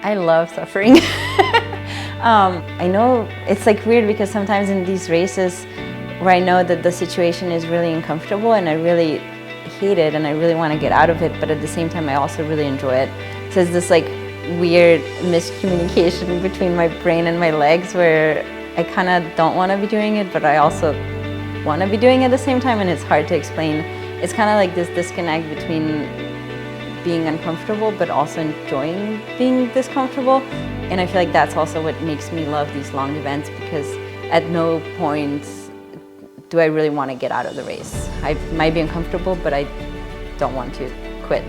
I love suffering. I know it's like weird because sometimes in these races where I know that the situation is really uncomfortable and I really hate it and I really want to get out of it, but at the same time I also really enjoy it. So it's this like weird miscommunication between my brain and my legs where I kind of don't want to be doing it, but I also want to be doing it at the same time, and it's hard to explain. It's kind of like this disconnect between being uncomfortable but also enjoying being discomfortable. And I feel like that's also what makes me love these long events, because at no point do I really want to get out of the race. I might be uncomfortable, but I don't want to quit.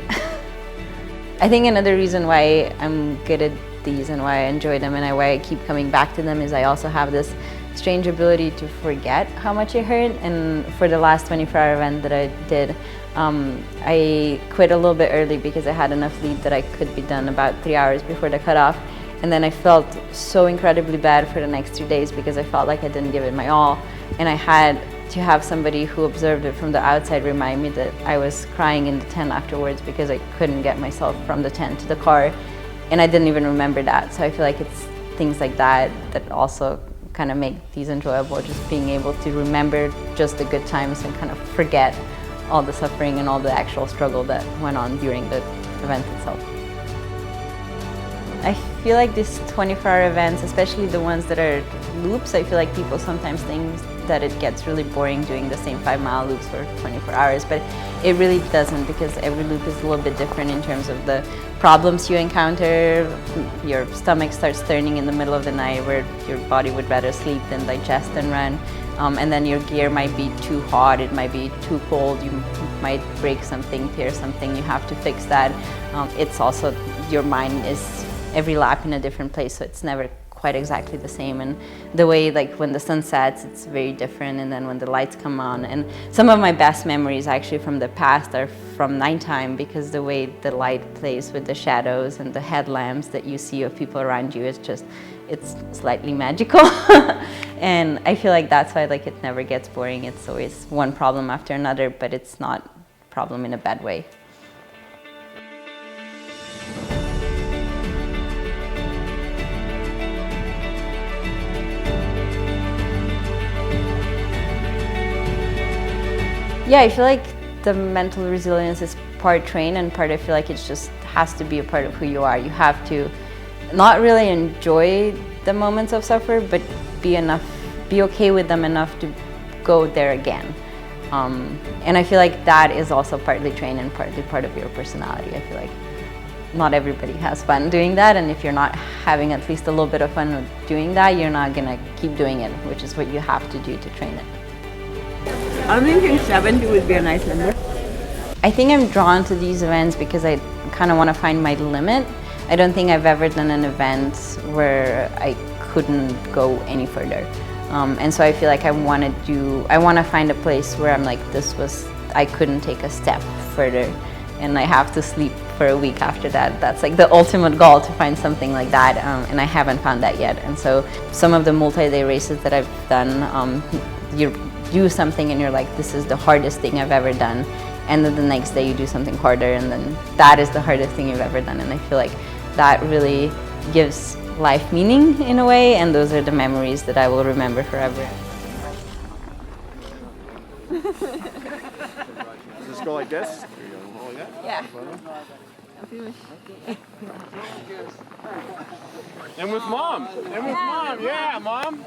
I think another reason why I'm good at these and why I enjoy them and why I keep coming back to them is I also have this strange ability to forget how much it hurt. And for the last 24-hour event that I did, I quit a little bit early because I had enough lead that I could be done about 3 hours before the cutoff. And then I felt so incredibly bad for the next 3 days because I felt like I didn't give it my all. And I had to have somebody who observed it from the outside remind me that I was crying in the tent afterwards because I couldn't get myself from the tent to the car. And I didn't even remember that. So I feel like it's things like that that also kind of make these enjoyable, just being able to remember just the good times and kind of forget all the suffering and all the actual struggle that went on during the event itself. I feel like these 24-hour events, especially the ones that are loops, I feel like people sometimes think that it gets really boring doing the same 5-mile loops for 24 hours, but it really doesn't, because every loop is a little bit different in terms of the problems you encounter. Your stomach starts turning in the middle of the night where your body would rather sleep than digest and run. And then your gear might be too hot, it might be too cold, you might break something, tear something, you have to fix that. It's also, your mind is every lap in a different place, so it's never quite exactly the same. And the way, like when the sun sets, it's very different, and then when the lights come on. And some of my best memories actually from the past are from nighttime, because the way the light plays with the shadows and the headlamps that you see of people around you is just, it's slightly magical. And I feel like that's why it never gets boring. It's always one problem after another, but it's not a problem in a bad way. Yeah, I feel like the mental resilience is part train and part, I feel like it just has to be a part of who you are. You have to not really enjoy the moments of suffer, but be okay with them enough to go there again. And I feel like that is also partly trained and partly part of your personality. I feel like not everybody has fun doing that, and if you're not having at least a little bit of fun with doing that, you're not gonna keep doing it, which is what you have to do to train it. I'm thinking 70 would be a nice number. I think I'm drawn to these events because I kind of want to find my limit. I don't think I've ever done an event where I couldn't go any further. And so I feel like I want to find a place where I'm like, I couldn't take a step further and I have to sleep for a week after that. That's like the ultimate goal, to find something like that, and I haven't found that yet. And so some of the multi-day races that I've done, you do something and you're like, this is the hardest thing I've ever done, and then the next day you do something harder, and then that is the hardest thing you've ever done. And I feel like that really gives life meaning in a way, and those are the memories that I will remember forever. Just go like this? Yeah. And with mom. Yeah, mom.